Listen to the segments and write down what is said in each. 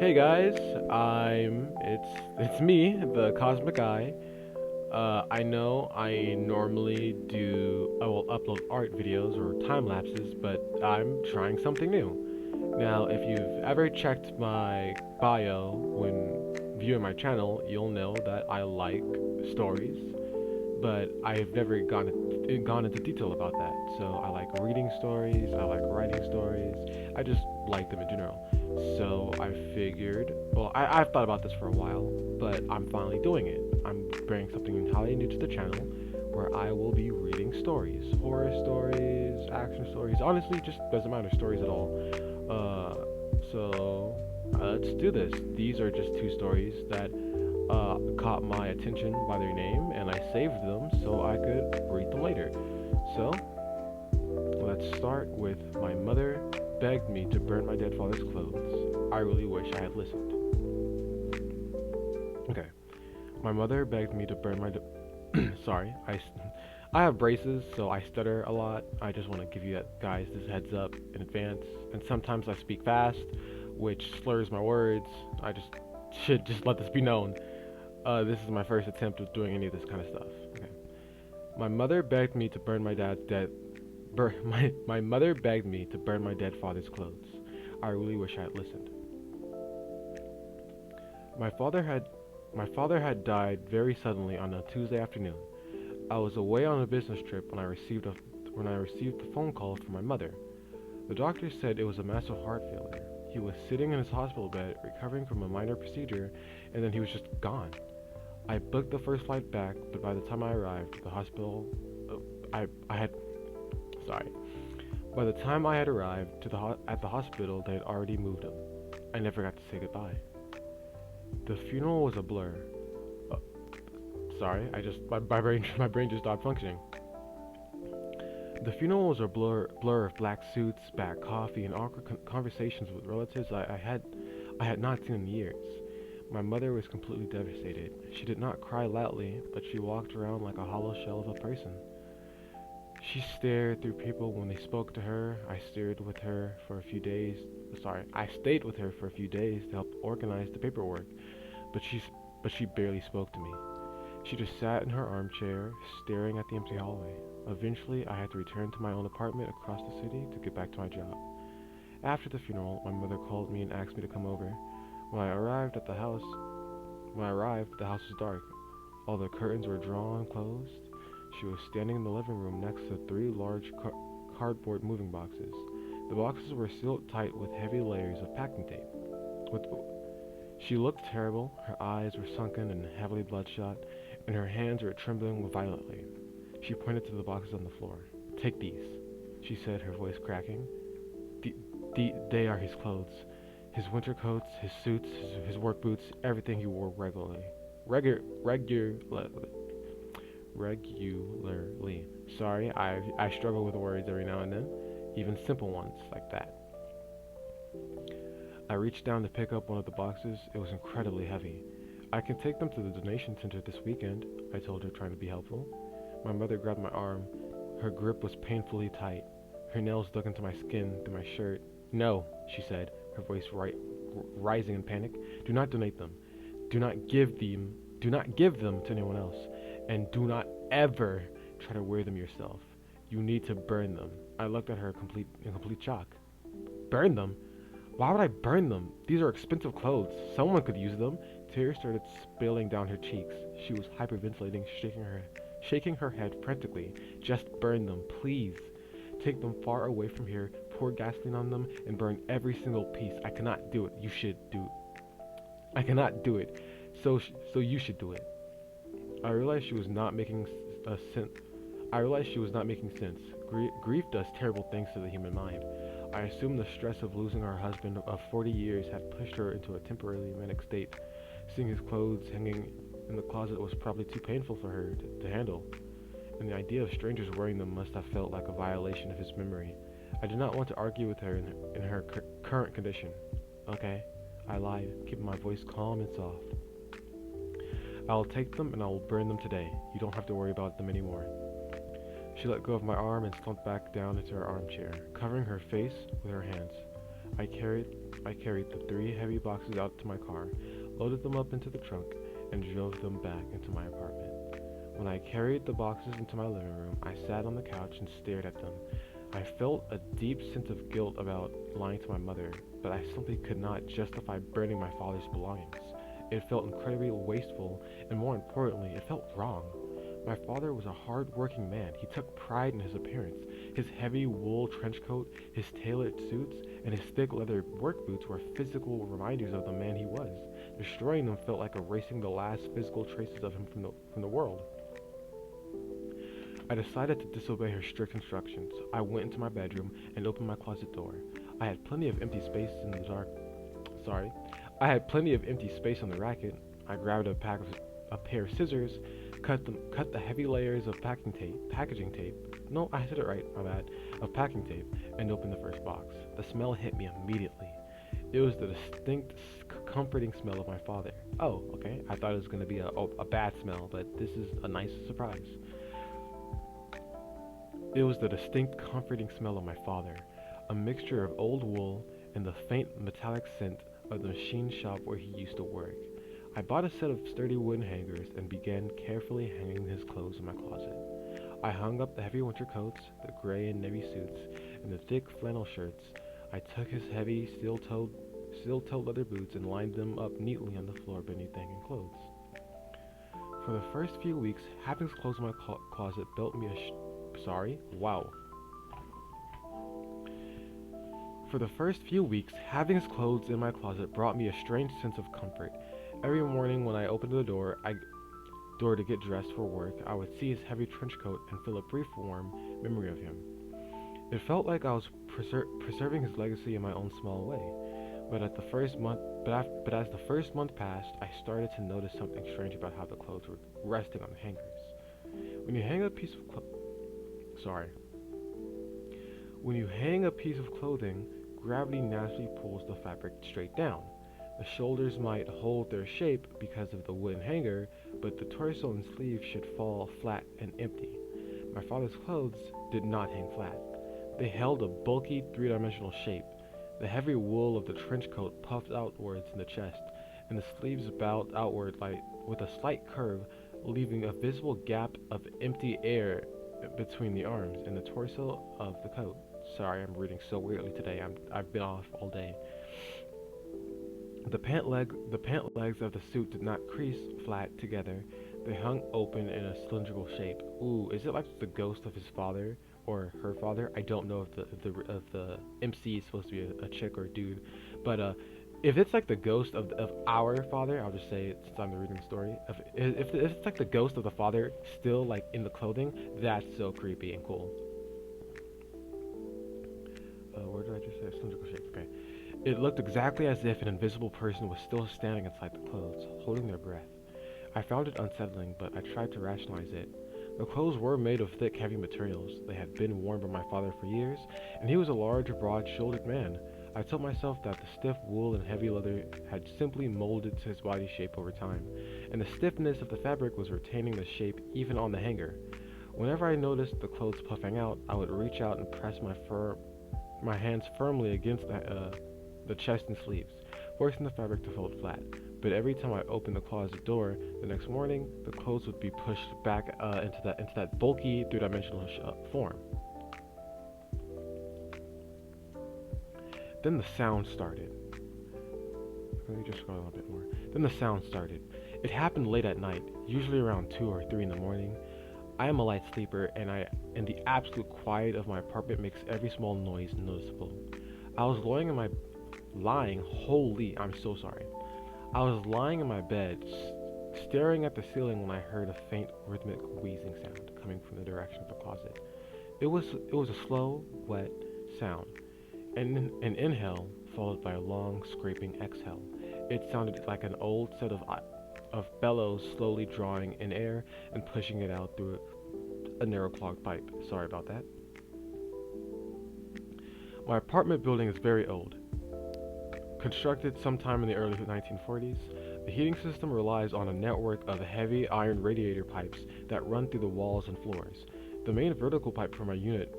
Hey guys, it's me, the Cosmic Eye. I know I normally I will upload art videos or time lapses, but I'm trying something new. Now, if you've ever checked my bio when viewing my channel, you'll know that I like stories, but I've never gone into detail about that. So I like reading stories, I like writing stories, I just like them in general. So I figured, I've thought about this for a while, but I'm finally doing it. I'm bringing something entirely new to the channel where I will be reading stories, horror stories, action stories, honestly, just doesn't matter, stories at all. Let's do this. These are just two stories that caught my attention by their name, and I saved them so I could read them later. So, let's start with My Mother Begged Me to Burn My Dead Father's Clothes. I really wish I had listened. Okay. My mother begged me to burn my. Sorry, I have braces, so I stutter a lot. I just want to give you guys this heads up in advance. And sometimes I speak fast, which slurs my words. I just should just let this be known. This is my first attempt of doing any of this kind of stuff. Okay. My mother begged me to burn my dad's dead. My mother begged me to burn my dead father's clothes. I really wish I had listened. My father had my father had died very suddenly on a Tuesday afternoon. I was away on a business trip when I received a phone call from my mother. The doctor said it was a massive heart failure. He was sitting in his hospital bed recovering from a minor procedure, and then he was just gone. I booked the first flight back, but by the time I arrived, the hospital, I had, sorry. By the time I had arrived at the hospital, they had already moved him. I never got to say goodbye. The funeral was a blur. Uh, Sorry, my brain just stopped functioning. The funeral was a blur of black suits, bad coffee, and awkward conversations with relatives I had not seen in years. My mother was completely devastated. She did not cry loudly, but she walked around like a hollow shell of a person. She stared through people when they spoke to her. I stayed with her for a few days to help organize the paperwork, but she barely spoke to me. She just sat in her armchair, staring at the empty hallway. Eventually, I had to return to my own apartment across the city to get back to my job. After the funeral, my mother called me and asked me to come over. When I arrived, the house was dark. All the curtains were drawn closed. She was standing in the living room next to three large cardboard moving boxes. The boxes were sealed tight with heavy layers of packing tape. With She looked terrible. Her eyes were sunken and heavily bloodshot, and her hands were trembling violently. She pointed to the boxes on the floor. "Take these," she said, her voice cracking. They are his clothes. His winter coats, his suits, his work boots, everything he wore regularly. Regularly. Regularly. Sorry, I struggle with words every now and then, even simple ones like that. I reached down to pick up one of the boxes. It was incredibly heavy. "I can take them to the donation center this weekend," I told her, trying to be helpful. My mother grabbed my arm. Her grip was painfully tight. Her nails dug into my skin through my shirt. "No," she said, her voice rising in panic. "Do not donate them. Do not give them. Do not give them to anyone else. And do not ever try to wear them yourself. You need to burn them." I looked at her in complete shock. "Burn them? Why would I burn them? These are expensive clothes. Someone could use them." Tears started spilling down her cheeks. She was hyperventilating, shaking her head frantically. "Just burn them, please. Take them far away from here, pour gasoline on them, and burn every single piece. I cannot do it. You should do it. I cannot do it. So you should do it." I realized she was not making sense. Grief does terrible things to the human mind. I assumed the stress of losing her husband of 40 years had pushed her into a temporarily manic state. Seeing his clothes hanging in the closet was probably too painful for her to handle, and the idea of strangers wearing them must have felt like a violation of his memory. I did not want to argue with her in her current condition. "Okay," I lied, keeping my voice calm and soft. "I will take them and I will burn them today. You don't have to worry about them anymore." She let go of my arm and slumped back down into her armchair, covering her face with her hands. I carried I carried the 3 heavy boxes out to my car, loaded them up into the trunk, and drove them back into my apartment. When I carried the boxes into my living room, I sat on the couch and stared at them. I felt a deep sense of guilt about lying to my mother, but I simply could not justify burning my father's belongings. It felt incredibly wasteful, and more importantly, it felt wrong. My father was a hard-working man. He took pride in his appearance. His heavy wool trench coat, his tailored suits, and his thick leather work boots were physical reminders of the man he was. Destroying them felt like erasing the last physical traces of him from the world. I decided to disobey her strict instructions. I went into my bedroom and opened my closet door. I had plenty of empty space in the dark. Sorry. I had plenty of empty space on the racket. I grabbed a pair of scissors, cut the heavy layers of packaging tape. No, I said it right, my bad. Of packing tape, and opened the first box. The smell hit me immediately. It was the distinct, comforting smell of my father. Oh, okay. I thought it was going to be a bad smell, but this is a nice surprise. It was the distinct, comforting smell of my father, a mixture of old wool and the faint metallic scent of the machine shop where he used to work. I bought a set of sturdy wooden hangers and began carefully hanging his clothes in my closet. I hung up the heavy winter coats, the gray and navy suits, and the thick flannel shirts. I took his heavy steel-toed leather boots and lined them up neatly on the floor beneath the hanging clothes. For the first few weeks, having his clothes in my closet built me For the first few weeks, having his clothes in my closet brought me a strange sense of comfort. Every morning when I opened the door to get dressed for work, I would see his heavy trench coat and feel a brief warm memory of him. It felt like I was preserving his legacy in my own small way. But as the first month passed, I started to notice something strange about how the clothes were resting on the hangers. When you hang a piece of clothing, gravity naturally pulls the fabric straight down. The shoulders might hold their shape because of the wooden hanger, but the torso and sleeves should fall flat and empty. My father's clothes did not hang flat. They held a bulky, three-dimensional shape. The heavy wool of the trench coat puffed outwards in the chest, and the sleeves bowed outward with a slight curve, leaving a visible gap of empty air between the arms and the torso of the coat. Sorry, I'm reading so weirdly today. I've been off all day. The pant legs of the suit did not crease flat together. They hung open in a cylindrical shape. Ooh, is it like the ghost of his father or her father? I don't know if the MC is supposed to be a chick or a dude, but if it's like the ghost of our father, I'll just say it since I'm reading the story. If it's like the ghost of the father still like in the clothing, that's so creepy and cool. Where did I just say cylindrical shape? Okay. It looked exactly as if an invisible person was still standing inside the clothes, holding their breath. I found it unsettling, but I tried to rationalize it. The clothes were made of thick, heavy materials. They had been worn by my father for years, and he was a large, broad-shouldered man. I told myself that the stiff wool and heavy leather had simply molded to his body shape over time, and the stiffness of the fabric was retaining the shape even on the hanger. Whenever I noticed the clothes puffing out, I would reach out and press my hands firmly against the chest and sleeves, forcing the fabric to fold flat. But every time I opened the closet door the next morning, the clothes would be pushed back into that bulky three-dimensional form. Then the sound started. Let me just scroll a little bit more. Then the sound started. It happened late at night, usually around 2 or 3 in the morning. I am a light sleeper, and the absolute quiet of my apartment makes every small noise noticeable. I was lying in my bed, staring at the ceiling when I heard a faint rhythmic wheezing sound coming from the direction of the closet. It was a slow, wet sound, an inhale followed by a long, scraping exhale. It sounded like an old set of bellows slowly drawing in air and pushing it out through a narrow clogged pipe. Sorry about that. My apartment building is very old. Constructed sometime in the early 1940s, the heating system relies on a network of heavy iron radiator pipes that run through the walls and floors. The main vertical pipe for my unit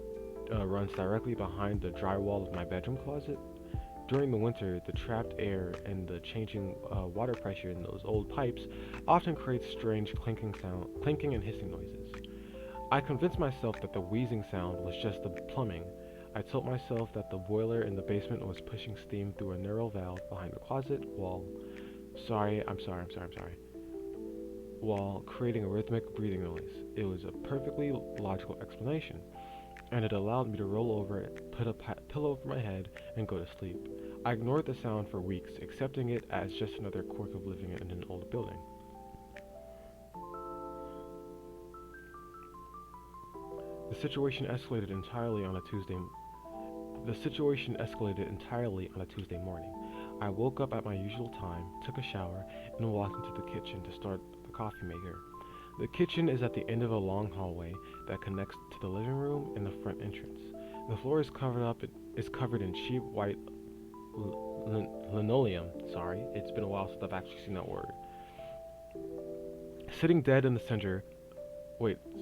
runs directly behind the drywall of my bedroom closet. During the winter, the trapped air and the changing water pressure in those old pipes often creates strange clinking and hissing noises. I convinced myself that the wheezing sound was just the plumbing. I told myself that the boiler in the basement was pushing steam through a narrow valve behind the closet wall. I'm sorry. While creating a rhythmic breathing noise. It was a perfectly logical explanation, and it allowed me to roll over, put a pillow over my head, and go to sleep. I ignored the sound for weeks, accepting it as just another quirk of living in an old building. The situation escalated entirely on a Tuesday. The situation escalated entirely on a Tuesday morning. I woke up at my usual time, took a shower, and walked into the kitchen to start the coffee maker. The kitchen is at the end of a long hallway that connects to the living room and the front entrance. The floor is covered in cheap white linoleum. Sorry, it's been a while since I've actually seen that word. Sitting dead in the center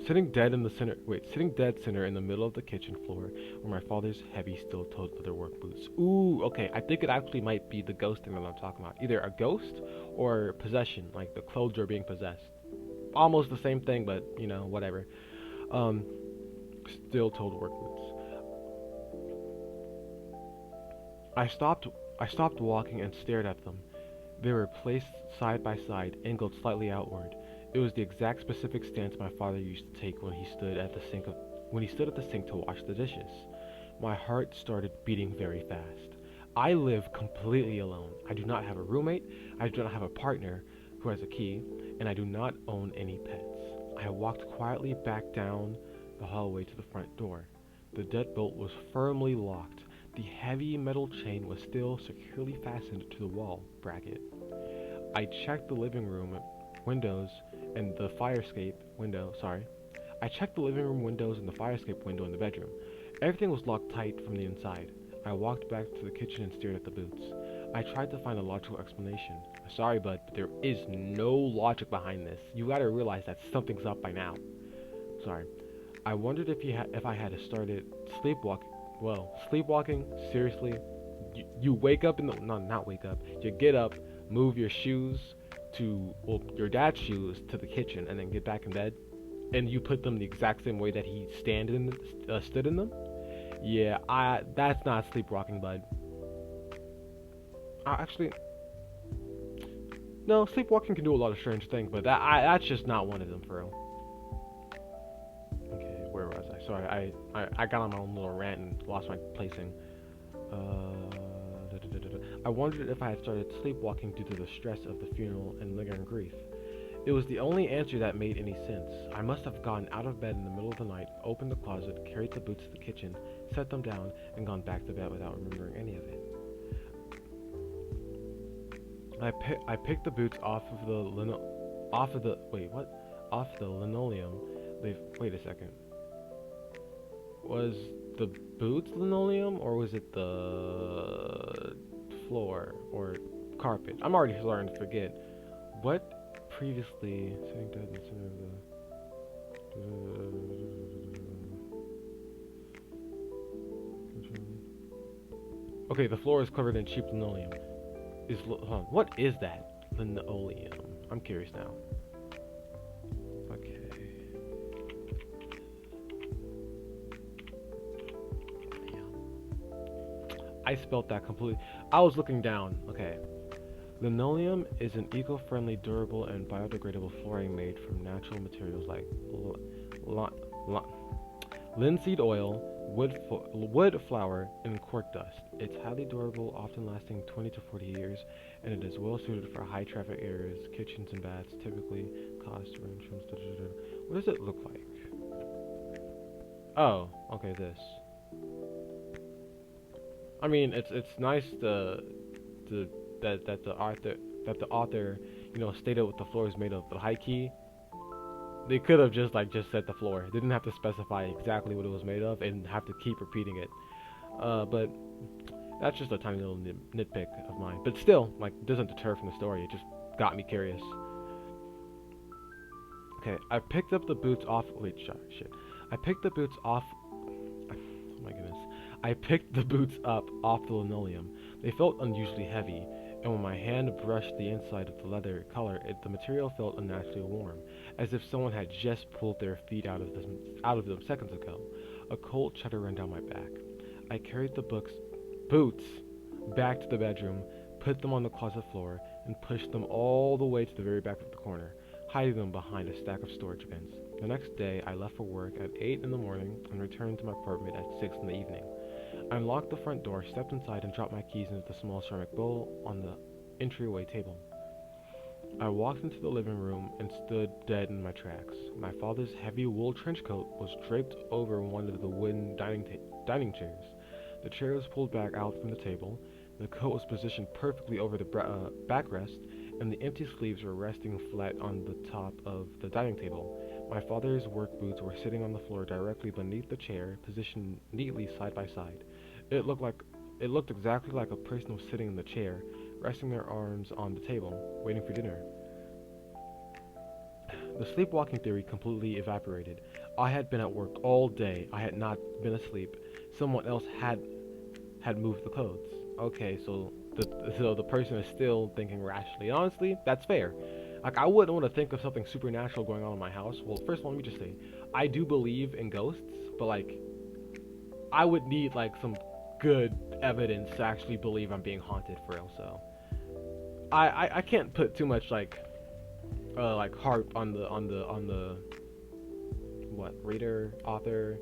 sitting dead center in the middle of the kitchen floor were my father's heavy steel-toed leather work boots. Ooh, okay, I think it actually might be the ghost thing that I'm talking about. Either a ghost or possession, like the clothes are being possessed. Almost the same thing, but, whatever. Um, Steel-toed work boots. I stopped walking and stared at them. They were placed side by side, angled slightly outward. It was the exact specific stance my father used to take when he stood at the sink to wash the dishes. My heart started beating very fast. I live completely alone. I do not have a roommate, I do not have a partner who has a key, and I do not own any pets. I walked quietly back down the hallway to the front door. The deadbolt was firmly locked. The heavy metal chain was still securely fastened to the wall bracket. I checked the living room windows and the fire escape window, I checked the living room windows and the fire escape window in the bedroom. Everything was locked tight from the inside. I walked back to the kitchen and stared at the boots. I tried to find a logical explanation. Sorry, but there is no logic behind this. You gotta realize that something's up by now. Sorry. I wondered if I had started sleepwalking. Well, sleepwalking? Seriously? You wake up in the... No, not wake up. You get up, move your shoes your dad's shoes to the kitchen, and then get back in bed, and you put them the exact same way that he stood in them. Yeah, that's not sleepwalking, bud. Actually, no, sleepwalking can do a lot of strange things, but that's just not one of them, for real. Okay, where was I? Sorry, I got on my own little rant and lost my placing. I wondered if I had started sleepwalking due to the stress of the funeral and lingering grief. It was the only answer that made any sense. I must have gotten out of bed in the middle of the night, opened the closet, carried the boots to the kitchen, set them down, and gone back to bed without remembering any of it. I picked the boots off the linoleum. Wait a second. Was the boots linoleum, or was it the floor or carpet? I'm already starting to forget. What previously sitting dead in the center of the... Okay, the floor is covered in cheap linoleum. What is that? Linoleum. I'm curious now. Okay. I spelt that completely. I was looking down. Okay. Linoleum is an eco-friendly, durable, and biodegradable flooring made from natural materials like linseed oil, wood flour, and cork dust. It's highly durable, often lasting 20 to 40 years, and it is well suited for high traffic areas, kitchens, and baths. Typically, cost range from... What does it look like? Oh, okay, this. I mean, it's nice that the author stated what the floor is made of, but high key, they could have just said the floor. They didn't have to specify exactly what it was made of and have to keep repeating it. But that's just a tiny little nitpick of mine. But still, it doesn't deter from the story. It just got me curious. Okay, I picked up the boots off. Wait, shit. I picked the boots off. Oh my goodness. I picked the boots up off the linoleum. They felt unusually heavy, and when my hand brushed the inside of the leather collar, the material felt unnaturally warm, as if someone had just pulled their feet out of them seconds ago. A cold shudder ran down my back. I carried the boots, back to the bedroom, put them on the closet floor, and pushed them all the way to the very back of the corner, hiding them behind a stack of storage bins. The next day, I left for work at 8 in the morning and returned to my apartment at 6 in the evening. I unlocked the front door, stepped inside, and dropped my keys into the small ceramic bowl on the entryway table. I walked into the living room and stood dead in my tracks. My father's heavy wool trench coat was draped over one of the wooden dining chairs. The chair was pulled back out from the table. The coat was positioned perfectly over the backrest, and the empty sleeves were resting flat on the top of the dining table. My father's work boots were sitting on the floor directly beneath the chair, positioned neatly side by side. It looked exactly like a person was sitting in the chair, resting their arms on the table, waiting for dinner. The sleepwalking theory completely evaporated. I had been at work all day. I had not been asleep. Someone else had moved the clothes. Okay, so the person is still thinking rationally. Honestly, that's fair. Like, I wouldn't want to think of something supernatural going on in my house. Well, first of all, let me just say, I do believe in ghosts, but like, I would need like some good evidence to actually believe I'm being haunted for real. So I can't put too much like heart on the what reader author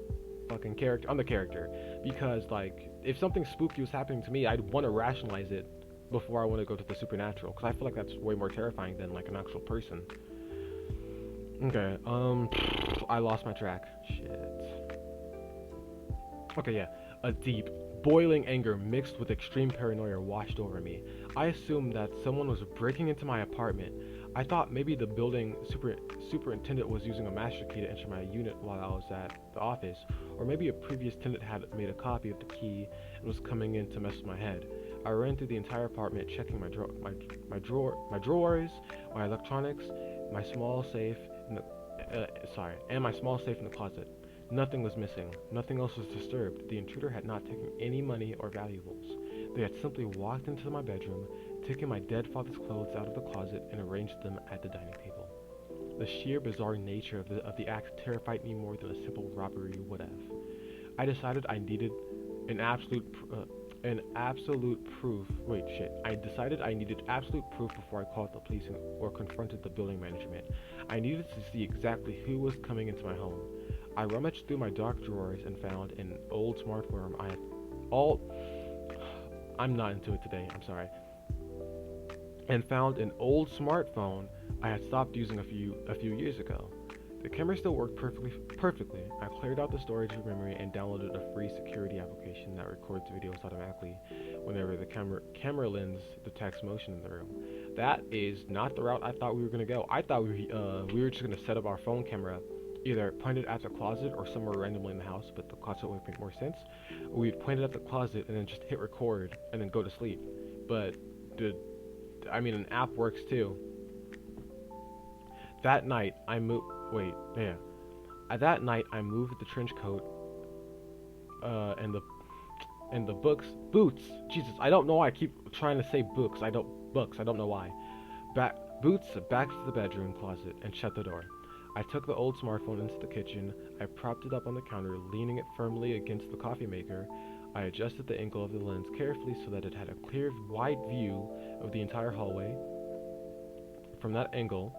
fucking character on the character, because like if something spooky was happening to me, I'd want to rationalize it before I want to go to the supernatural, because I feel like that's way more terrifying than like an actual person. Okay, I lost my track. Shit. Okay, yeah. A deep, boiling anger mixed with extreme paranoia washed over me. I assumed that someone was breaking into my apartment. I thought maybe the building superintendent was using a master key to enter my unit while I was at the office, or maybe a previous tenant had made a copy of the key and was coming in to mess with my head. I ran through the entire apartment, checking my drawers, my electronics, my small safe in the my small safe in the closet. Nothing was missing. Nothing else was disturbed. The intruder had not taken any money or valuables. They had simply walked into my bedroom, taken my dead father's clothes out of the closet, and arranged them at the dining table. The sheer bizarre nature of the act terrified me more than a simple robbery would have. I decided I needed an absolute proof. Wait, shit. I decided I needed absolute proof before I called the police or confronted the building management. I needed to see exactly who was coming into my home. I rummaged through my dark drawers and found an old smartphone I had all I'm not into it today, I'm sorry. And found an old smartphone I had stopped using a few years ago. The camera still worked perfectly. I cleared out the storage memory and downloaded a free security application that records videos automatically whenever the camera lens detects motion in the room. That is not the route I thought we were gonna go. I thought we were just gonna set up our phone camera either pointed at the closet or somewhere randomly in the house, but the closet would make more sense. We'd point it at the closet and then just hit record and then go to sleep. But an app works too. That night I moved. Wait, yeah. That night I moved the trench coat, and the boots. Jesus, I don't know why I keep trying to say books. I don't know why. Boots back to the bedroom closet and shut the door. I took the old smartphone into the kitchen. I propped it up on the counter, leaning it firmly against the coffee maker. I adjusted the angle of the lens carefully so that it had a clear, wide view of the entire hallway. From that angle,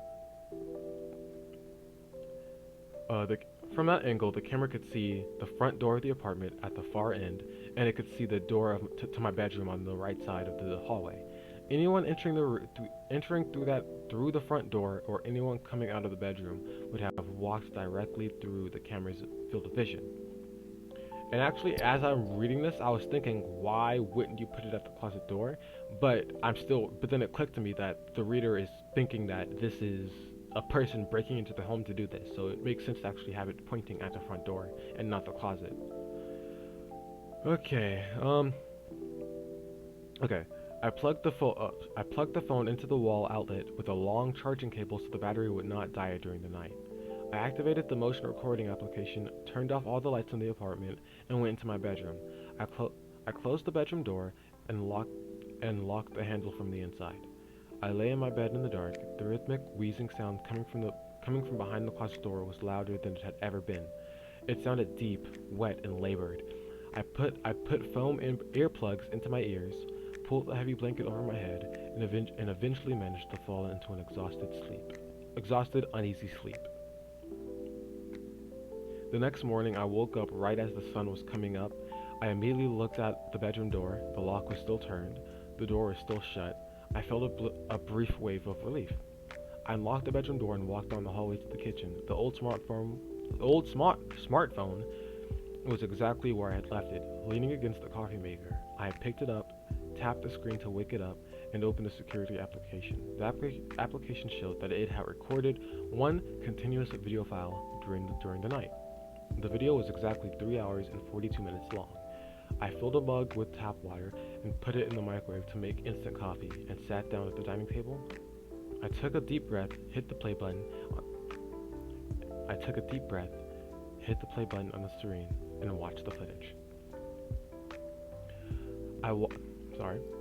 the camera could see the front door of the apartment at the far end, and it could see the door to my bedroom on the right side of the hallway. Anyone entering through the front door, or anyone coming out of the bedroom, would have walked directly through the camera's field of vision. And actually, as I'm reading this, I was thinking, why wouldn't you put it at the closet door? But then it clicked to me that the reader is thinking that this is a person breaking into the home to do this, so it makes sense to actually have it pointing at the front door and not the closet. Okay, I plugged the phone into the wall outlet with a long charging cable so the battery would not die during the night. I activated the motion recording application, turned off all the lights in the apartment, and went into my bedroom. I closed the bedroom door and and locked the handle from the inside. I lay in my bed in the dark. The rhythmic wheezing sound coming from behind the closet door was louder than it had ever been. It sounded deep, wet, and labored. I put foam earplugs into my ears, pulled a heavy blanket over my head, and eventually managed to fall into an exhausted, uneasy sleep. The next morning, I woke up right as the sun was coming up. I immediately looked at the bedroom door. The lock was still turned. The door was still shut. I felt a brief wave of relief. I unlocked the bedroom door and walked down the hallway to the kitchen. The old smartphone was exactly where I had left it, leaning against the coffee maker. I had picked it up, tapped the screen to wake it up, and opened the security application. The application showed that it had recorded one continuous video file during the night. The video was exactly 3 hours and 42 minutes long. I filled a mug with tap water and put it in the microwave to make instant coffee, and sat down at the dining table. I took a deep breath, hit the play button on the screen, and watched the footage.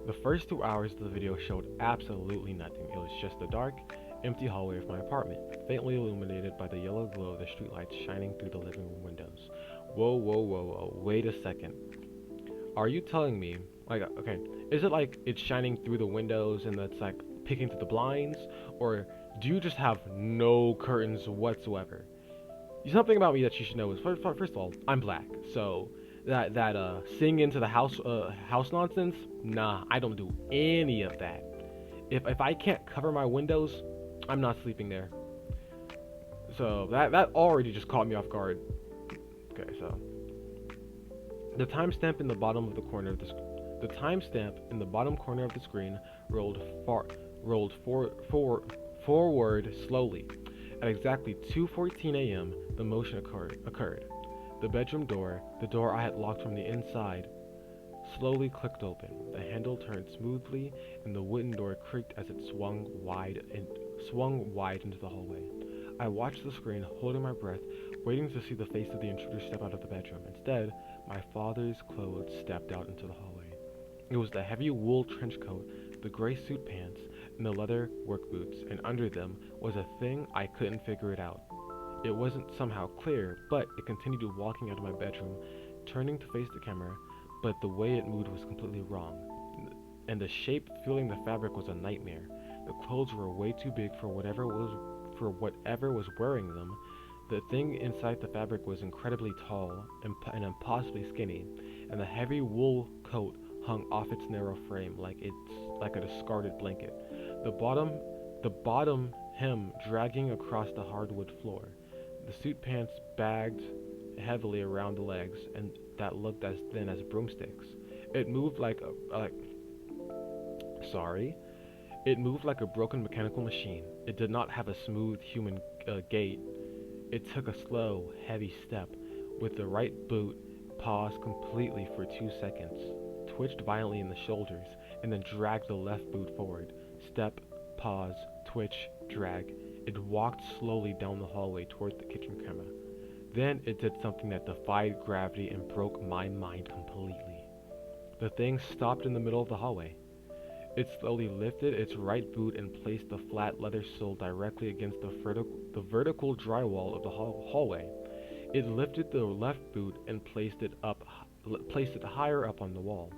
The first 2 hours of the video showed absolutely nothing. It was just a dark, empty hallway of my apartment, faintly illuminated by the yellow glow of the streetlights shining through the living room windows. Whoa, wait a second. Are you telling me, okay, is it like it's shining through the windows and it's like peeking through the blinds, or do you just have no curtains whatsoever? Something about me that you should know is, first of all, I'm black, so that sing into the house nonsense, nah, I don't do any of that. If I can't cover my windows, I'm not sleeping there. So that already just caught me off guard. Okay, so the timestamp in the bottom corner of the screen rolled forward slowly. At exactly 2:14 a.m., the motion occurred. The bedroom door, the door I had locked from the inside, slowly clicked open. The handle turned smoothly, and the wooden door creaked as it swung wide into the hallway. I watched the screen, holding my breath, waiting to see the face of the intruder step out of the bedroom. Instead, my father's clothes stepped out into the hallway. It was the heavy wool trench coat, the gray suit pants, and the leather work boots, and under them was a thing I couldn't figure it out. It wasn't somehow clear, but it continued walking out of my bedroom, turning to face the camera, but the way it moved was completely wrong, and the shape filling the fabric was a nightmare. The clothes were way too big for whatever was wearing them. The thing inside the fabric was incredibly tall and impossibly skinny, and the heavy wool coat hung off its narrow frame like a discarded blanket. The bottom hem dragging across the hardwood floor. The suit pants bagged heavily around the legs, and that looked as thin as broomsticks. It moved like a broken mechanical machine. It did not have a smooth human gait. It took a slow, heavy step, with the right boot, paused completely for 2 seconds, twitched violently in the shoulders, and then dragged the left boot forward. Step, pause, twitch, drag. It walked slowly down the hallway toward the kitchen camera. Then it did something that defied gravity and broke my mind completely. The thing stopped in the middle of the hallway. It slowly lifted its right boot and placed the flat leather sole directly against the vertical drywall of the hallway. It lifted the left boot and placed it higher up on the wall.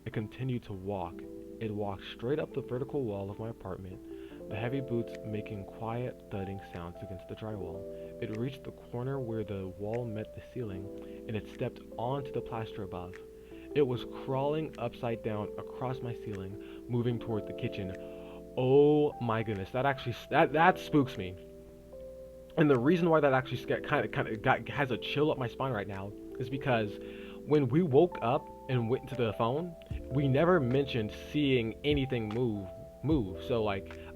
It continued to walk. It walked straight up the vertical wall of my apartment, the heavy boots making quiet thudding sounds against the drywall. It reached the corner where the wall met the ceiling, and it stepped onto the plaster above. It was crawling upside down across my ceiling, moving toward the kitchen. Oh my goodness, that spooks me. And the reason why that actually has a chill up my spine right now is because when we woke up and went to the phone, we never mentioned seeing anything move. So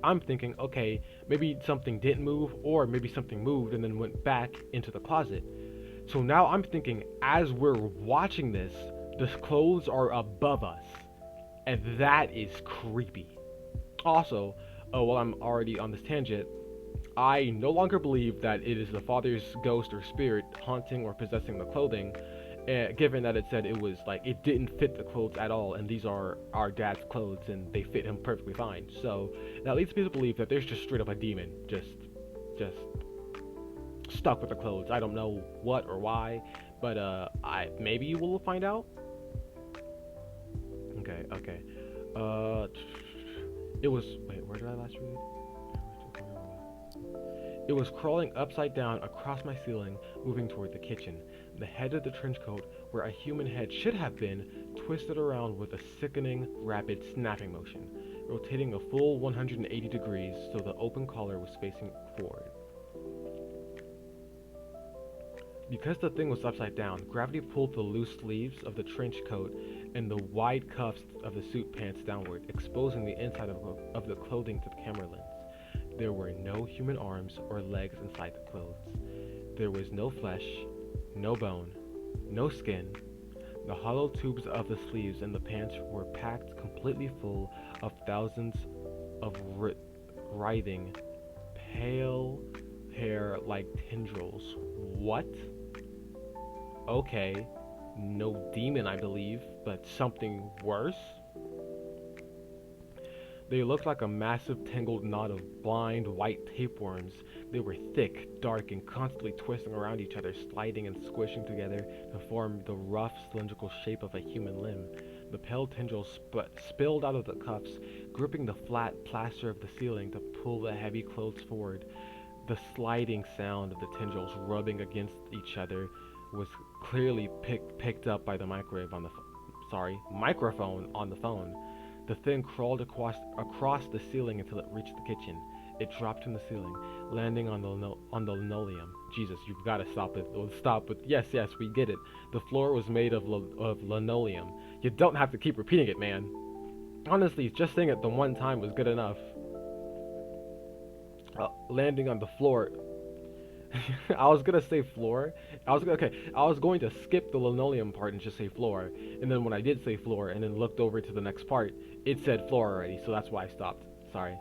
I'm thinking, okay, maybe something didn't move, or maybe something moved and then went back into the closet. So now I'm thinking, as we're watching this, the clothes are above us, and that is creepy. Also, while I'm already on this tangent, I no longer believe that it is the father's ghost or spirit haunting or possessing the clothing, given that it said it was like it didn't fit the clothes at all, and these are our dad's clothes and they fit him perfectly fine. So that leads me to believe that there's just straight up a demon just stuck with the clothes. I don't know what or why, but I maybe we'll find out. Okay. Uh, it was wait, where did I last read? It was crawling upside down across my ceiling, moving toward the kitchen. The head of the trench coat, where a human head should have been, twisted around with a sickening, rapid snapping motion, rotating a full 180 degrees so the open collar was facing forward. Because the thing was upside down, gravity pulled the loose sleeves of the trench coat and the wide cuffs of the suit pants downward, exposing the inside of the clothing to the camera lens. There were no human arms or legs inside the clothes. There was no flesh, no bone, no skin. The hollow tubes of the sleeves and the pants were packed completely full of thousands of writhing, pale hair-like tendrils. What? Okay, no demon, I believe, but something worse? They looked like a massive tangled knot of blind white tapeworms. They were thick, dark, and constantly twisting around each other, sliding and squishing together to form the rough, cylindrical shape of a human limb. The pale tendrils spilled out of the cuffs, gripping the flat plaster of the ceiling to pull the heavy clothes forward. The sliding sound of the tendrils rubbing against each other was clearly picked up by the microphone on the phone. The thing crawled across the ceiling until it reached the kitchen. It dropped from the ceiling, landing on the linoleum. Jesus, you've got to stop it. Stop with yes, we get it. The floor was made of linoleum. You don't have to keep repeating it, man. Honestly, just saying it the one time was good enough. Landing on the floor. I was gonna say floor. I was going to skip the linoleum part and just say floor. And then when I did say floor and then looked over to the next part, it said floor already, so that's why I stopped. Sorry.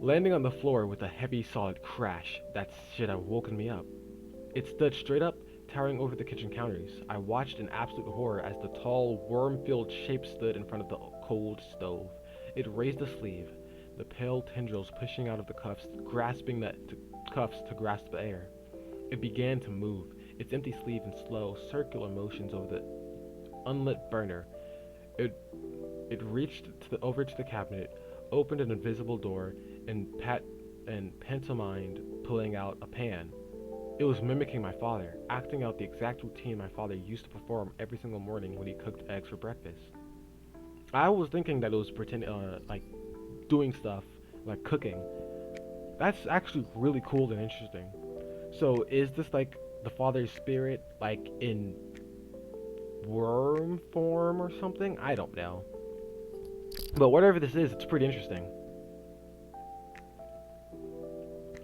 Landing on the floor with a heavy, solid crash. That shit had woken me up. It stood straight up, towering over the kitchen counters. I watched in absolute horror as the tall, worm-filled shape stood in front of the cold stove. It raised a sleeve, the pale tendrils pushing out of the cuffs, grasping the cuffs to grasp the air. It began to move, its empty sleeve in slow, circular motions over the unlit burner. It reached over to the cabinet, opened an invisible door, and pantomimed pulling out a pan. It was mimicking my father, acting out the exact routine my father used to perform every single morning when he cooked eggs for breakfast. I was thinking that it was like doing stuff, like cooking. That's actually really cool and interesting. So is this like the father's spirit, like in worm form or something? I don't know. But whatever this is, it's pretty interesting.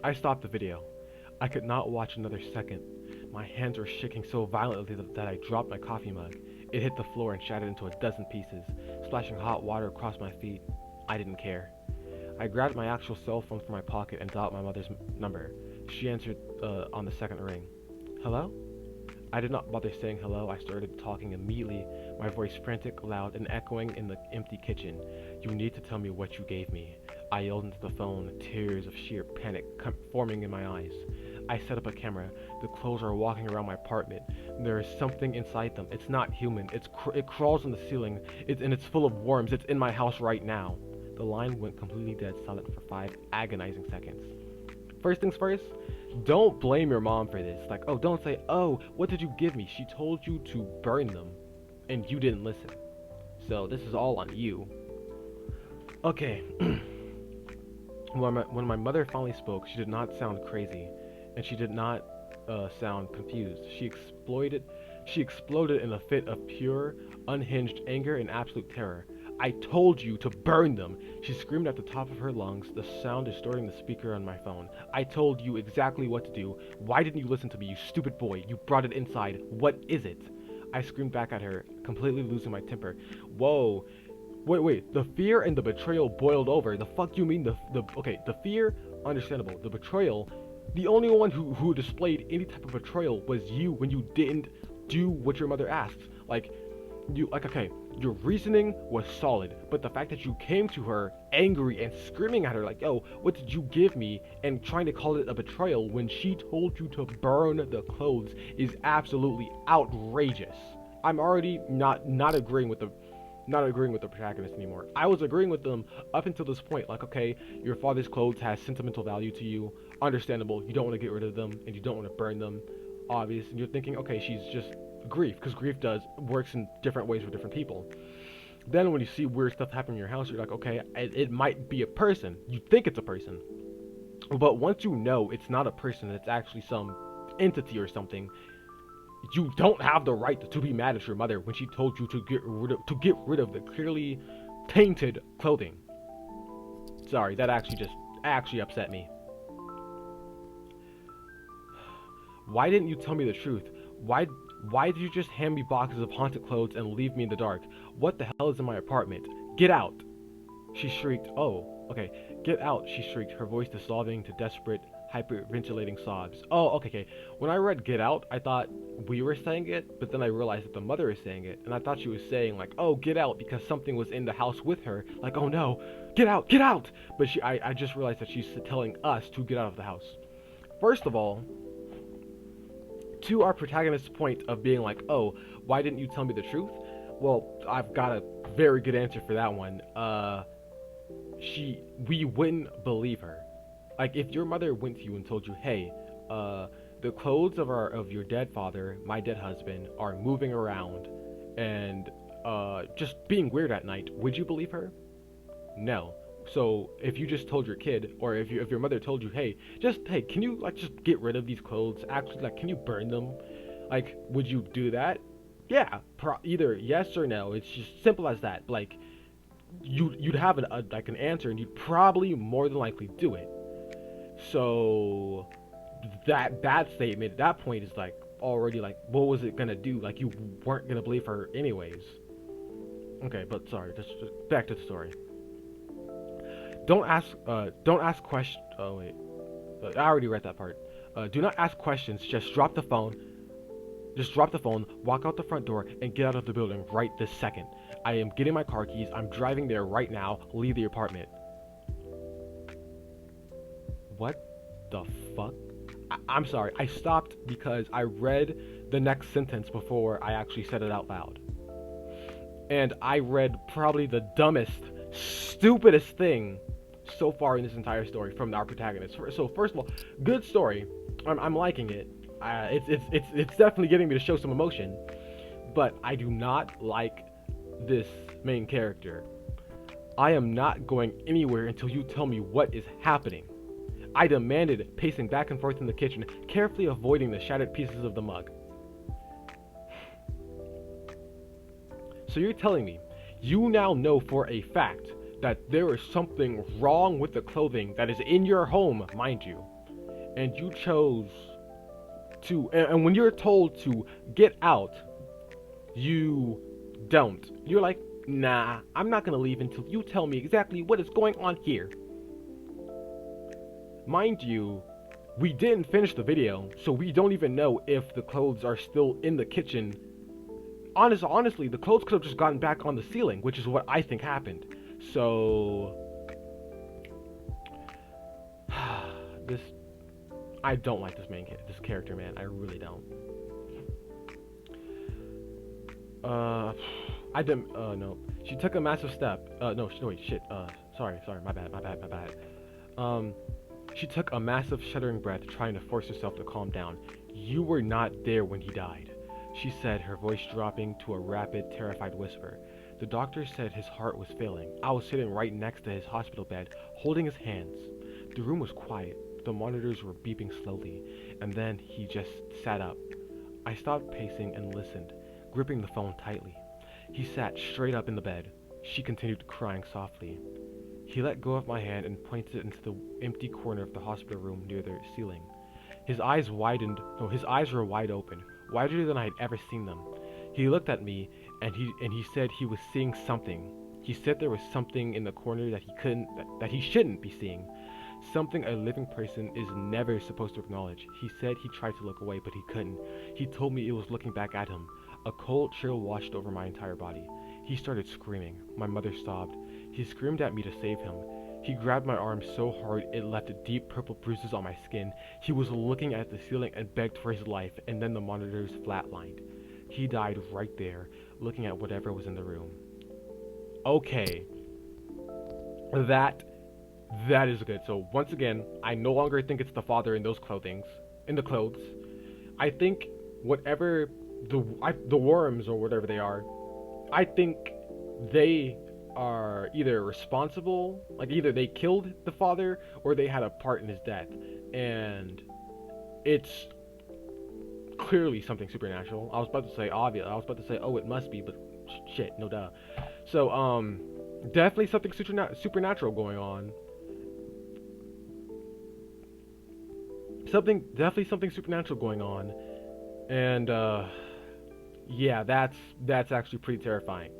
I stopped the video. I could not watch another second. My hands were shaking so violently that I dropped my coffee mug. It hit the floor and shattered into a dozen pieces, splashing hot water across my feet. I didn't care. I grabbed my actual cell phone from my pocket and dialed my mother's number. She answered on the second ring. Hello? I did not bother saying hello. I started talking immediately, my voice frantic, loud, and echoing in the empty kitchen. You need to tell me what you gave me. I yelled into the phone, tears of sheer panic forming in my eyes. I set up a camera. The clothes are walking around my apartment. There is something inside them. It's not human. It crawls on the ceiling. It's full of worms. It's in my house right now. The line went completely dead silent for 5 agonizing seconds. First things first, don't blame your mom for this. Like, oh, don't say, oh, what did you give me? She told you to burn them, and you didn't listen. So this is all on you. Okay. When my mother finally spoke, she did not sound crazy, and she did not sound confused. She exploded in a fit of pure, unhinged anger and absolute terror. I told you to burn them! She screamed at the top of her lungs, the sound distorting the speaker on my phone. I told you exactly what to do. Why didn't you listen to me, you stupid boy? You brought it inside. What is it? I screamed back at her, completely losing my temper. Whoa. Wait. The fear and the betrayal boiled over. The fuck you mean okay, the fear, understandable. The betrayal, the only one who displayed any type of betrayal was you when you didn't do what your mother asks. Like, okay, your reasoning was solid, but the fact that you came to her angry and screaming at her like, yo, what did you give me, and trying to call it a betrayal when she told you to burn the clothes is absolutely outrageous. I'm already not agreeing with the protagonist anymore. I was agreeing with them up until this point. Like, okay, your father's clothes has sentimental value to you. Understandable. You don't want to get rid of them and you don't want to burn them. Obvious. And you're thinking, okay, she's just grief, because grief works in different ways for different people. Then when you see weird stuff happen in your house, you're like, okay, it might be a person. You think it's a person, but once you know it's not a person, it's actually some entity or something, you don't have the right to be mad at your mother when she told you to get rid of the clearly tainted clothing. Sorry, that actually upset me. Why didn't you tell me the truth? Why did you just hand me boxes of haunted clothes and leave me in the dark? What the hell is in my apartment? Get out! She shrieked. Oh, okay. Get out, she shrieked, her voice dissolving to desperate, hyperventilating sobs. Oh, okay. When I read get out, I thought we were saying it, but then I realized that the mother is saying it, and I thought she was saying, like, oh, get out, because something was in the house with her. Like, oh no, get out, get out! But I just realized that she's telling us to get out of the house. First of all, to our protagonist's point of being like, oh, why didn't you tell me the truth? Well, I've got a very good answer for that one. We wouldn't believe her. Like, if your mother went to you and told you, hey, the clothes of your dead father, my dead husband, are moving around and just being weird at night, would you believe her? No. So if you just told your kid, or if your mother told you, hey, can you just get rid of these clothes? Actually, like, can you burn them? Like, would you do that? Yeah, either yes or no. It's just simple as that. Like, you'd have an answer, and you'd probably more than likely do it. So that statement at that point is like already like, what was it gonna do? Like, you weren't gonna believe her anyways. Okay, but sorry, just back to the story. Don't ask questions. Oh wait, I already read that part. Do not ask questions. Just drop the phone. Walk out the front door, and get out of the building right this second. I am getting my car keys. I'm driving there right now. Leave the apartment. What the fuck? I'm sorry. I stopped because I read the next sentence before I actually said it out loud. And I read probably the dumbest, stupidest thing so far in this entire story from our protagonist. So first of all, good story. I'm liking it. It's definitely getting me to show some emotion, but I do not like this main character. I am not going anywhere until you tell me what is happening. I demanded, pacing back and forth in the kitchen, carefully avoiding the shattered pieces of the mug. So you're telling me you now know for a fact that there is something wrong with the clothing that is in your home, mind you, and you chose to, and when you're told to get out, you don't. You're like, nah, I'm not gonna leave until you tell me exactly what is going on here. Mind you, we didn't finish the video, so we don't even know if the clothes are still in the kitchen. Honestly, the clothes could have just gotten back on the ceiling, which is what I think happened. So I don't like this character, man. I really don't. I didn't. No. She took a massive step. No, wait, shit. Sorry. My bad. She took a massive, shuddering breath, trying to force herself to calm down. You were not there when he died, she said, her voice dropping to a rapid, terrified whisper. The doctor said his heart was failing. I was sitting right next to his hospital bed, holding his hands. The room was quiet. The monitors were beeping slowly, and then he just sat up. I stopped pacing and listened, gripping the phone tightly. He sat straight up in the bed. She continued crying softly. He let go of my hand and pointed into the empty corner of the hospital room near the ceiling. His eyes were wide open, wider than I had ever seen them. He looked at me, and he said he was seeing something. He said there was something in the corner that he shouldn't be seeing. Something a living person is never supposed to acknowledge. He said he tried to look away, but he couldn't. He told me it was looking back at him. A cold chill washed over my entire body. He started screaming. My mother sobbed. He screamed at me to save him. He grabbed my arm so hard it left deep purple bruises on my skin. He was looking at the ceiling and begged for his life, and then the monitors flatlined. He died right there, looking at whatever was in the room. Okay. That is good. So once again, I no longer think it's the father in those clothes. I think whatever the worms or whatever they are, I think they are either responsible, like either they killed the father or they had a part in his death, and it's clearly something supernatural. I was about to say obvious. I was about to say, oh, it must be, but shit, no duh. So definitely something supernatural going on. Definitely something supernatural going on, and yeah, that's actually pretty terrifying.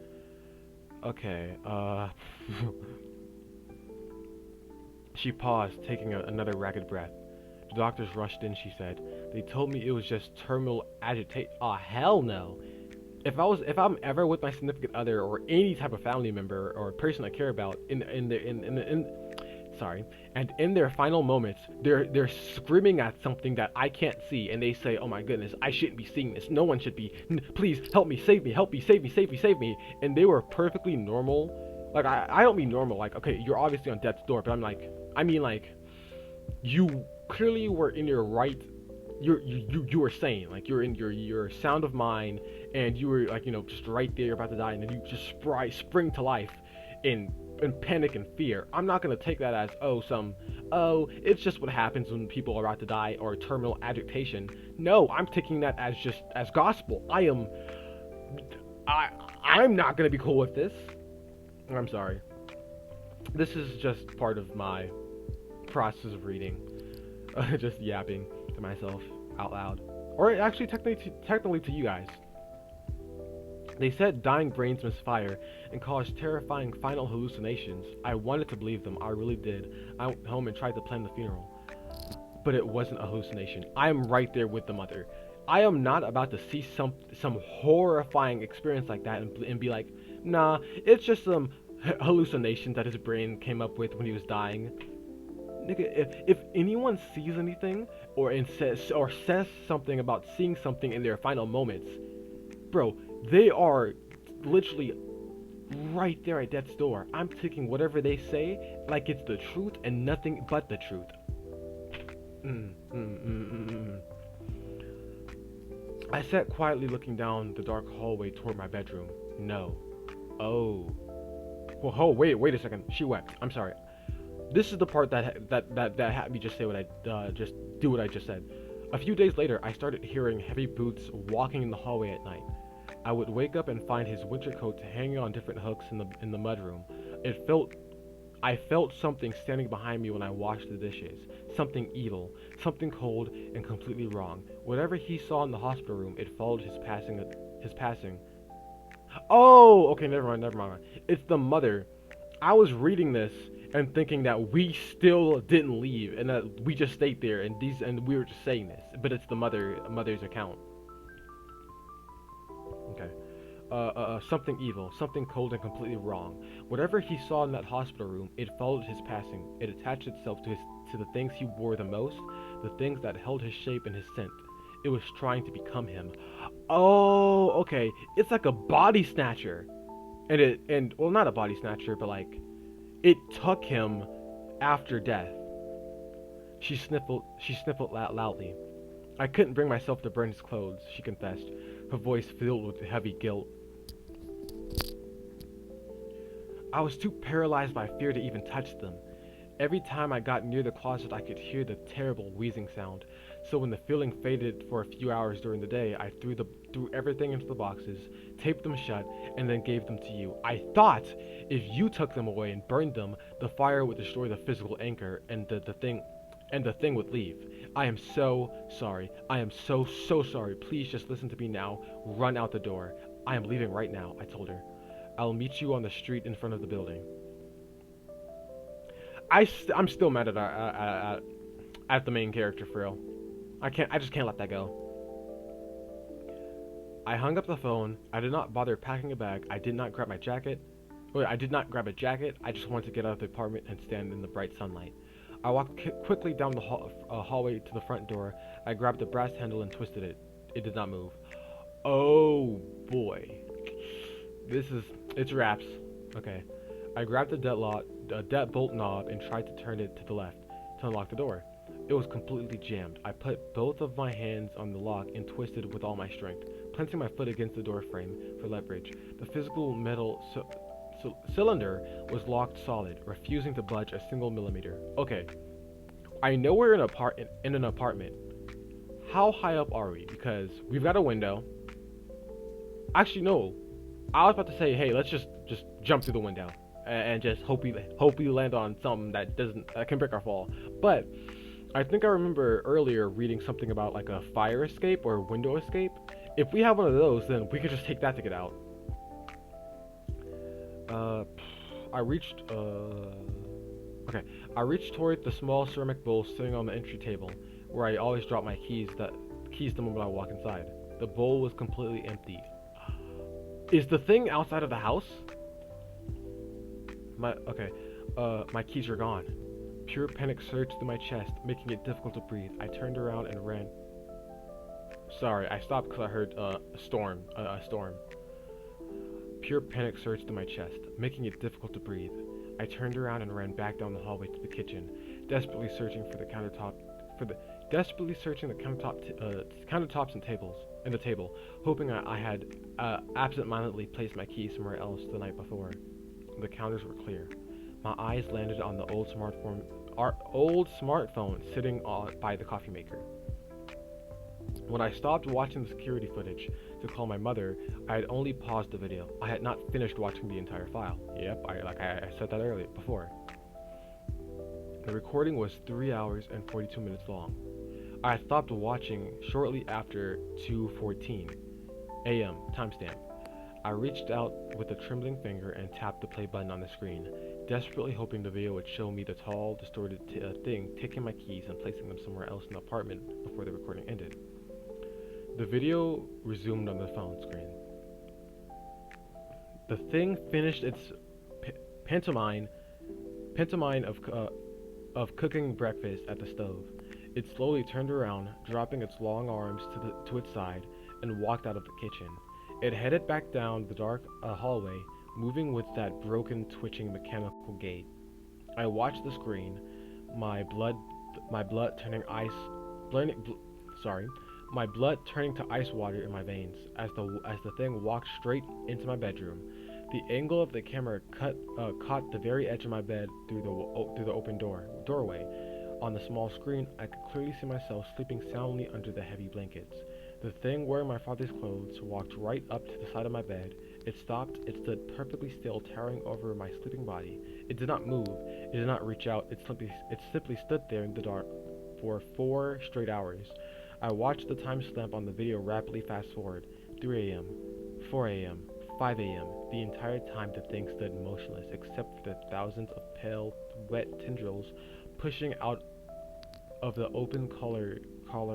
Okay, she paused, taking another ragged breath. The doctors rushed in, she said. They told me it was just terminal agitation. Oh, hell no. If I'm ever with my significant other or any type of family member or person I care about and in their final moments, they're screaming at something that I can't see, and they say, "Oh my goodness, I shouldn't be seeing this. No one should be. Please help me, save me, help me, save me, save me, save me." And they were perfectly normal. Like I don't mean normal. Like, okay, you're obviously on death's door, but I mean like, you clearly were in your right. You were sane, like you're in your sound of mind, and you were like, just right there, you're about to die, and then you just spring to life in panic and fear. I'm not gonna take that as it's just what happens when people are about to die or terminal agitation. No, I'm taking that as just as gospel. I'm not gonna be cool with this. I'm sorry. This is just part of my process of reading, just yapping to myself out loud, or actually technically to you guys. They said dying brains misfire and cause terrifying final hallucinations. I wanted to believe them, I really did. I went home and tried to plan the funeral, but it wasn't a hallucination. I am right there with the mother. I am not about to see some horrifying experience like that and be like, nah, it's just some hallucination that his brain came up with when he was dying. Nigga, if anyone sees anything or says something about seeing something in their final moments, bro, they are literally right there at death's door. I'm taking whatever they say like it's the truth and nothing but the truth. I sat quietly looking down the dark hallway toward my bedroom. No. Oh. Well, wait a second. She wept. I'm sorry. This is the part that had me just say what I just do what I just said. A few days later, I started hearing heavy boots walking in the hallway at night. I would wake up and find his winter coat hanging on different hooks in the mudroom. I felt something standing behind me when I washed the dishes. Something evil, something cold and completely wrong. Whatever he saw in the hospital room, it followed his passing. Oh, okay, never mind. It's the mother. I was reading this and thinking that we still didn't leave and that we just stayed there and we were just saying this, but it's the mother's account. Okay. Something evil, something cold and completely wrong. Whatever he saw in that hospital room, it followed his passing. It attached itself to the things he wore the most, the things that held his shape and his scent. It was trying to become him. Oh, okay. It's like a body snatcher. Well, not a body snatcher, but like, it took him after death. She sniffled loudly. I couldn't bring myself to burn his clothes, she confessed, her voice filled with heavy guilt. I was too paralyzed by fear to even touch them. Every time I got near the closet, I could hear the terrible wheezing sound. So when the feeling faded for a few hours during the day, I threw everything into the boxes, taped them shut, and then gave them to you. I thought if you took them away and burned them, the fire would destroy the physical anchor, and the thing would leave. I am so sorry. I am so sorry. Please just listen to me now. Run out the door. I am leaving right now, I told her. I'll meet you on the street in front of the building. I'm still mad at the main character for real. I just can't let that go. I hung up the phone. I did not bother packing a bag. I did not grab my jacket. Wait, I did not grab a jacket. I just wanted to get out of the apartment and stand in the bright sunlight. I walked quickly down the hallway to the front door. I grabbed the brass handle and twisted it. It did not move. Oh boy. It's wraps. Okay. I grabbed the deadbolt knob and tried to turn it to the left to unlock the door. It was completely jammed. I put both of my hands on the lock and twisted with all my strength, planting my foot against the door frame for leverage. The physical metal cylinder was locked solid, refusing to budge a single millimeter. Okay, I know we're in an apartment. How high up are we? Because we've got a window. Actually, no. I was about to say, hey, let's just jump through the window and just hope we land on something that can break our fall. But I think I remember earlier reading something about like a fire escape or window escape. If we have one of those, then we could just take that to get out. I reached toward the small ceramic bowl sitting on the entry table, where I always drop my keys the moment I walk inside. The bowl was completely empty. Is the thing outside of the house? My keys are gone. Pure panic surged through my chest, making it difficult to breathe. I turned around and ran. Sorry, I stopped because I heard a storm. Pure panic surged through my chest, making it difficult to breathe. I turned around and ran back down the hallway to the kitchen, desperately searching the countertops and the table, hoping I had absent-mindedly placed my key somewhere else the night before. The counters were clear. My eyes landed on the old smartphone sitting by the coffee maker. When I stopped watching the security footage to call my mother, I had only paused the video. I had not finished watching the entire file. Yep, I said that earlier before. The recording was 3 hours and 42 minutes long. I had stopped watching shortly after 2:14 a.m. timestamp. I reached out with a trembling finger and tapped the play button on the screen, desperately hoping the video would show me the tall, distorted thing taking my keys and placing them somewhere else in the apartment before the recording ended. The video resumed on the phone screen. The thing finished its pantomime of cooking breakfast at the stove. It slowly turned around, dropping its long arms to its side, and walked out of the kitchen. It headed back down the dark hallway, moving with that broken, twitching mechanical gait. I watched the screen, my blood turning to ice water in my veins as the thing walked straight into my bedroom. The angle of the camera caught the very edge of my bed through the open doorway. On the small screen, I could clearly see myself sleeping soundly under the heavy blankets. The thing wearing my father's clothes walked right up to the side of my bed. It stopped. It stood perfectly still, towering over my sleeping body. It did not move. It did not reach out. It simply stood there in the dark for 4 straight hours. I watched the timestamp on the video rapidly fast forward. 3 a.m., 4 a.m., 5 a.m. The entire time the thing stood motionless, except for the thousands of pale, wet tendrils pushing out of the open collar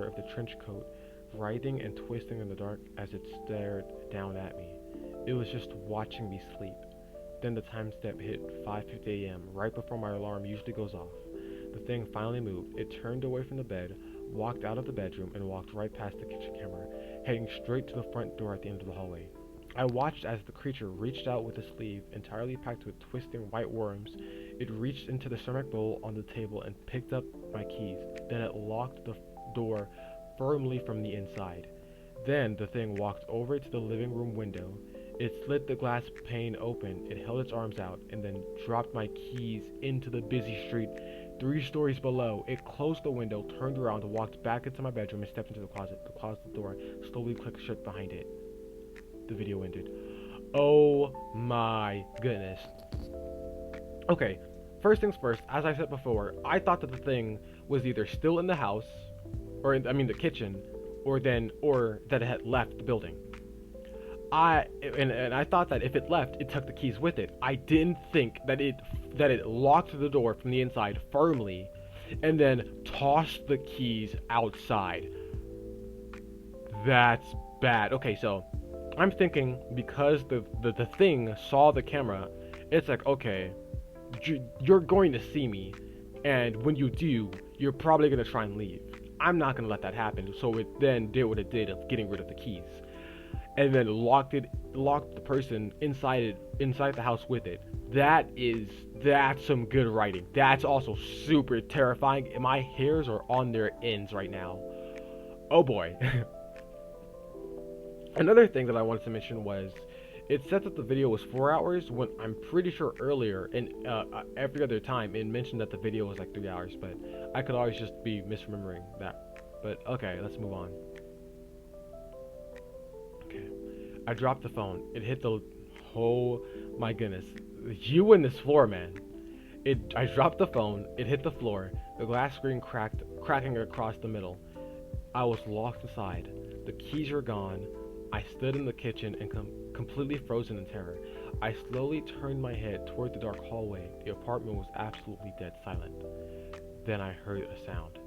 of the trench coat, writhing and twisting in the dark as it stared down at me. It was just watching me sleep. Then the timestamp hit 5:50 a.m., right before my alarm usually goes off. The thing finally moved. It turned away from the bed, walked out of the bedroom, and walked right past the kitchen camera, heading straight to the front door at the end of the hallway. I watched as the creature reached out with a sleeve entirely packed with twisting white worms. It reached into the ceramic bowl on the table and picked up my keys. Then it locked the door firmly from the inside. Then the thing walked over to the living room window. It slid the glass pane open. It held its arms out and then dropped my keys into the busy street 3 stories below. It closed the window, turned around, walked back into my bedroom, and stepped into the closet. The closet door slowly clicked shut behind it. The video ended. Oh my goodness. Okay, first things first, as I said before, I thought that the thing was either still in the house, the kitchen, or that it had left the building. And I thought that if it left, it took the keys with it. I didn't think that it locked the door from the inside firmly, and then tossed the keys outside. That's bad. Okay, so I'm thinking because the thing saw the camera, it's like, okay, you're going to see me, and when you do, you're probably gonna try and leave. I'm not gonna let that happen. So it then did what it did of getting rid of the keys, and then locked the person inside the house with it. That's some good writing. That's also super terrifying. My hairs are on their ends right now. Oh boy. Another thing that I wanted to mention was it said that the video was 4 hours when I'm pretty sure earlier and every other time it mentioned that the video was like 3 hours, but I could always just be misremembering that. But okay, let's move on. Okay, I dropped the phone. It hit the, oh my goodness, you and this floor, man. I dropped the phone. It hit the floor. The glass screen cracking across the middle. I was locked inside. The keys were gone. I stood in the kitchen and completely frozen in terror. I slowly turned my head toward the dark hallway. The apartment was absolutely dead silent. Then I heard a sound.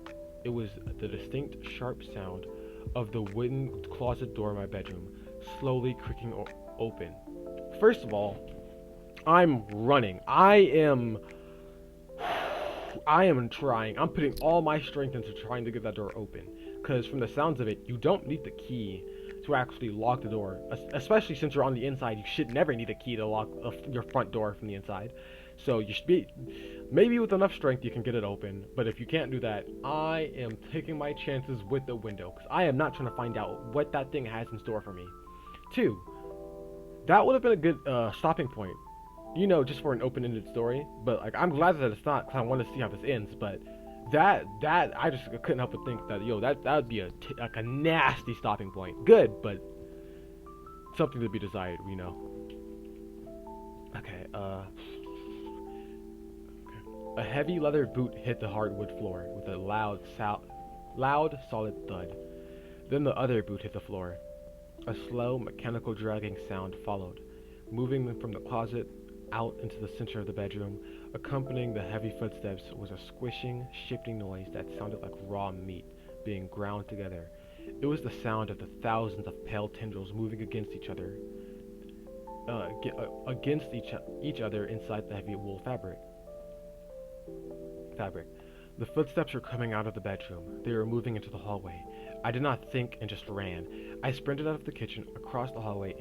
It was the distinct, sharp sound of the wooden closet door in my bedroom, slowly creaking open. First of all, I'm running. I am trying. I'm putting all my strength into trying to get that door open. Because from the sounds of it, you don't need the key to actually lock the door. Especially since you're on the inside, you should never need a key to lock your front door from the inside. So you should be, maybe with enough strength you can get it open. But if you can't do that, I am taking my chances with the window. Because I am not trying to find out what that thing has in store for me. 2, that would have been a good stopping point. You know, just for an open-ended story. But like, I'm glad that it's not, because I want to see how this ends. But that I just couldn't help but think that, yo, that would be like a nasty stopping point. Good, but something to be desired, you know. Okay, a heavy leather boot hit the hardwood floor with a loud, solid thud. Then the other boot hit the floor. A slow, mechanical dragging sound followed, moving them from the closet out into the center of the bedroom. Accompanying the heavy footsteps was a squishing, shifting noise that sounded like raw meat being ground together. It was the sound of the thousands of pale tendrils moving against each other, each other inside the heavy wool fabric. The footsteps were coming out of the bedroom. They were moving into the hallway. I did not think and just ran. I sprinted out of the kitchen, across the hallway,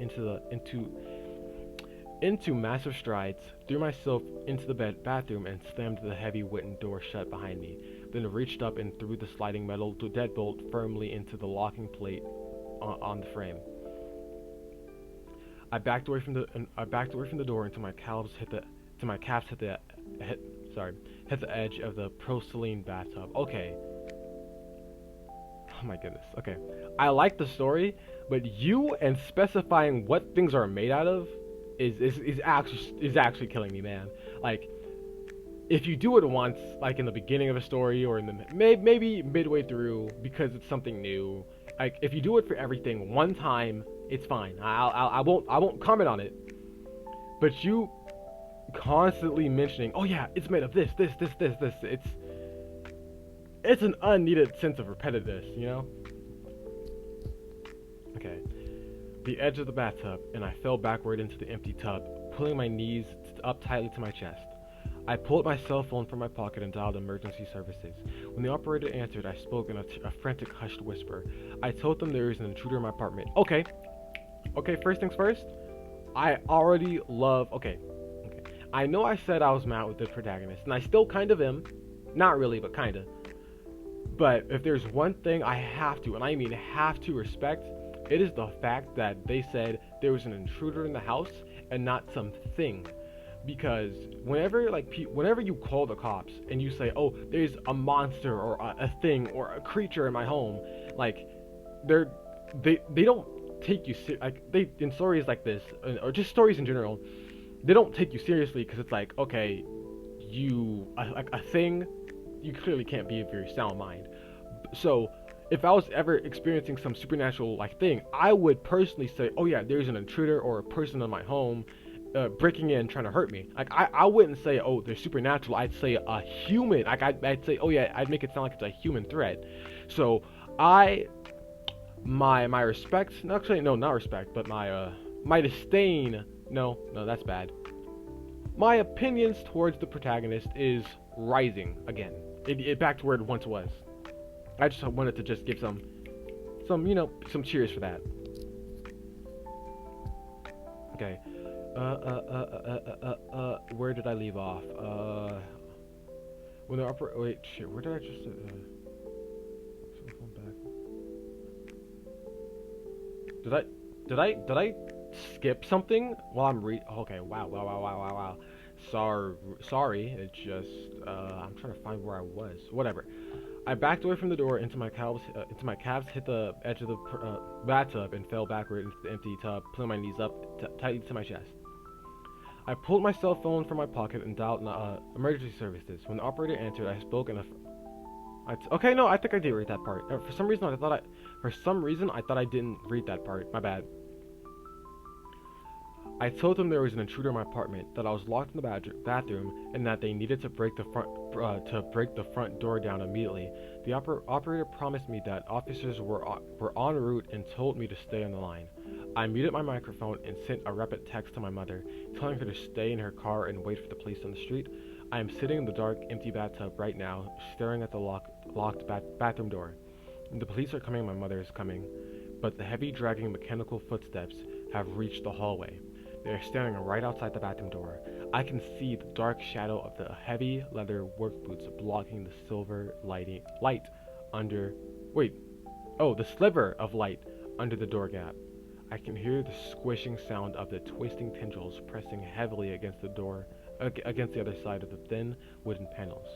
into massive strides, threw myself into the bathroom and slammed the heavy wooden door shut behind me, then reached up and threw the sliding metal deadbolt firmly into the locking plate on the frame. I backed away from the door until my calves hit the edge of the porcelain bathtub. Okay. Oh my goodness. Okay. I like the story, but you and specifying what things are made out of is actually killing me, man. Like, if you do it once, like in the beginning of a story or in the maybe midway through because it's something new, like if you do it for everything one time, it's fine. I won't comment on it. But you constantly mentioning, oh yeah, it's made of this. It's an unneeded sense of repetitiveness, you know? Okay. The edge of the bathtub, and I fell backward into the empty tub, pulling my knees up tightly to my chest. I pulled my cell phone from my pocket and dialed emergency services. When the operator answered, I spoke in a frantic, hushed whisper. I told them there was an intruder in my apartment. Okay, first things first. I already love... Okay. I know I said I was mad with the protagonist, and I still kind of am. Not really, but kind of. But if there's one thing I have to, and I mean have to respect, it is the fact that they said there was an intruder in the house and not something. Because whenever you call the cops and you say, oh, there's a monster or a thing or a creature in my home, like they don't take you in stories like this, or just stories in general, they don't take you seriously because it's like, okay, a thing, you clearly can't be of your sound mind. So if I was ever experiencing some supernatural like thing, I would personally say, oh yeah, there's an intruder or a person in my home breaking in trying to hurt me. Like I wouldn't say, oh, they're supernatural. I'd say a human. Like I'd say, oh yeah, I'd make it sound like it's a human threat. So I my respect, actually no, not respect, but my disdain. No, that's bad. My opinions towards the protagonist is rising again. It back to where it once was. I just wanted to just give some some cheers for that. Okay. Where did I leave off? When the upper, wait, shit, where did I just, did I skip something while I'm okay, wow. Sorry, it's just, I'm trying to find where I was. Whatever. I backed away from the door into my calves hit the edge of the bathtub and fell backward into the empty tub, pulling my knees up tightly to my chest. I pulled my cell phone from my pocket and dialed emergency services. When the operator answered, I spoke in a. Okay, no, I think I did read that part. For some reason, I thought I didn't read that part. My bad. I told them there was an intruder in my apartment, that I was locked in the bathroom, and that they needed to break the front door down immediately. The operator promised me that officers were en route and told me to stay on the line. I muted my microphone and sent a rapid text to my mother, telling her to stay in her car and wait for the police on the street. I am sitting in the dark, empty bathtub right now, staring at the locked bathroom door. The police are coming, my mother is coming, but the heavy, dragging mechanical footsteps have reached the hallway. They are standing right outside the bathroom door. I can see the dark shadow of the heavy leather work boots blocking the silver light under. The sliver of light under the door gap. I can hear the squishing sound of the twisting tendrils pressing heavily against the door, against the other side of the thin wooden panels.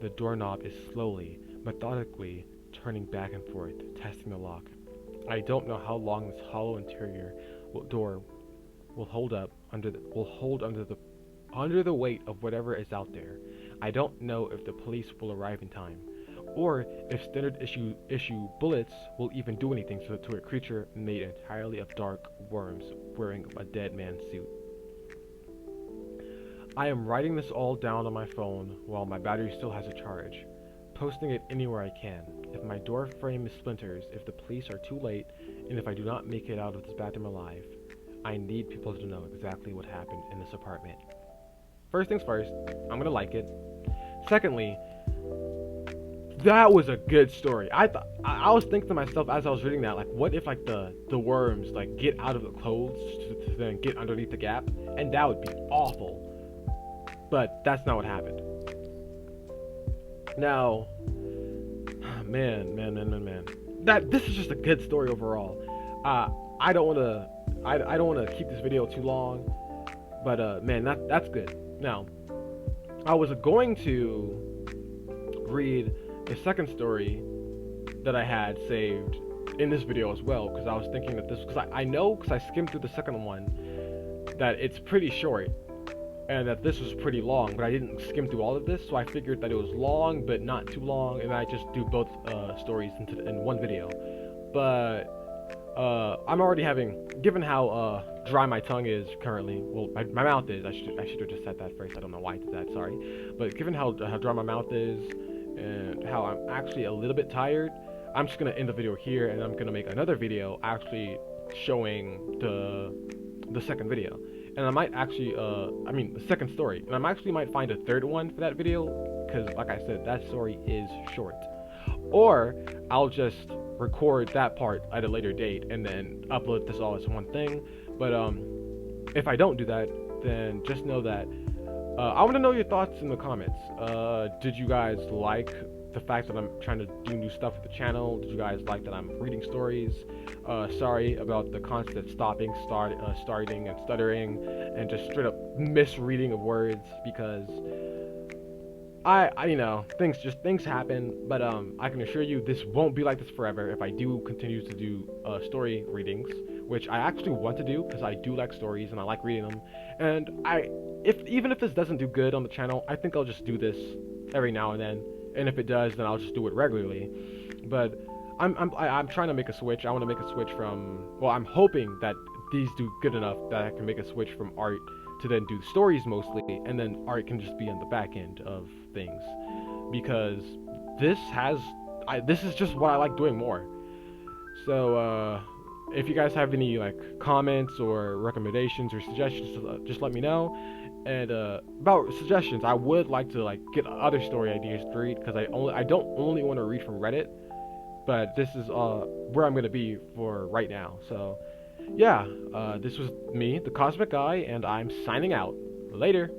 The doorknob is slowly, methodically turning back and forth, testing the lock. I don't know how long this hollow interior door will hold under the weight of whatever is out there. I don't know if the police will arrive in time, or if standard issue bullets will even do anything to a creature made entirely of dark worms wearing a dead man's suit. I am writing this all down on my phone while my battery still has a charge, posting it anywhere I can. If my door frame splinters, if the police are too late, and if I do not make it out of this bathroom alive, I need people to know exactly what happened in this apartment. First things first, I'm gonna like it. Secondly, that was a good story. I was thinking to myself as I was reading that, like, what if like the worms like get out of the clothes to then get underneath the gap, and that would be awful. But that's not what happened. Now, man. That this is just a good story overall. I don't want to keep this video too long, but man, that's good. Now, I was going to read a second story that I had saved in this video as well, because I was thinking that this, because I know, because I skimmed through the second one, that it's pretty short, and that this was pretty long, but I didn't skim through all of this, so I figured that it was long, but not too long, and I just do both stories in one video. But I'm already given how dry my tongue is currently, well, my mouth is, I should have just said that first, I don't know why I did that, sorry, but given how dry my mouth is, and how I'm actually a little bit tired, I'm just going to end the video here, and I'm going to make another video actually showing the second video, and I might actually, the second story, and I actually might find a third one for that video, because like I said, that story is short, or I'll just record that part at a later date, and then upload this all as one thing, but if I don't do that, then just know that I want to know your thoughts in the comments. Did you guys like the fact that I'm trying to do new stuff with the channel? Did you guys like that I'm reading stories? Sorry about the constant starting and stuttering and just straight up misreading of words, because I you know, things happen, but I can assure you this won't be like this forever if I do continue to do story readings, which I actually want to do because I do like stories and I like reading them. And even if this doesn't do good on the channel, I think I'll just do this every now and then. And if it does, then I'll just do it regularly. But I'm trying to make a switch. I want to make a switch from. Well, I'm hoping that these do good enough that I can make a switch from art to then do stories mostly, and then art can just be in the back end of things, because this is just what I like doing more. So if you guys have any like comments or recommendations or suggestions, just let me know. And about suggestions, I would like to like get other story ideas to read, because I don't only want to read from Reddit, but this is where I'm gonna be for right now. So yeah, this was me, the Cosmic Guy, and I'm signing out. Later.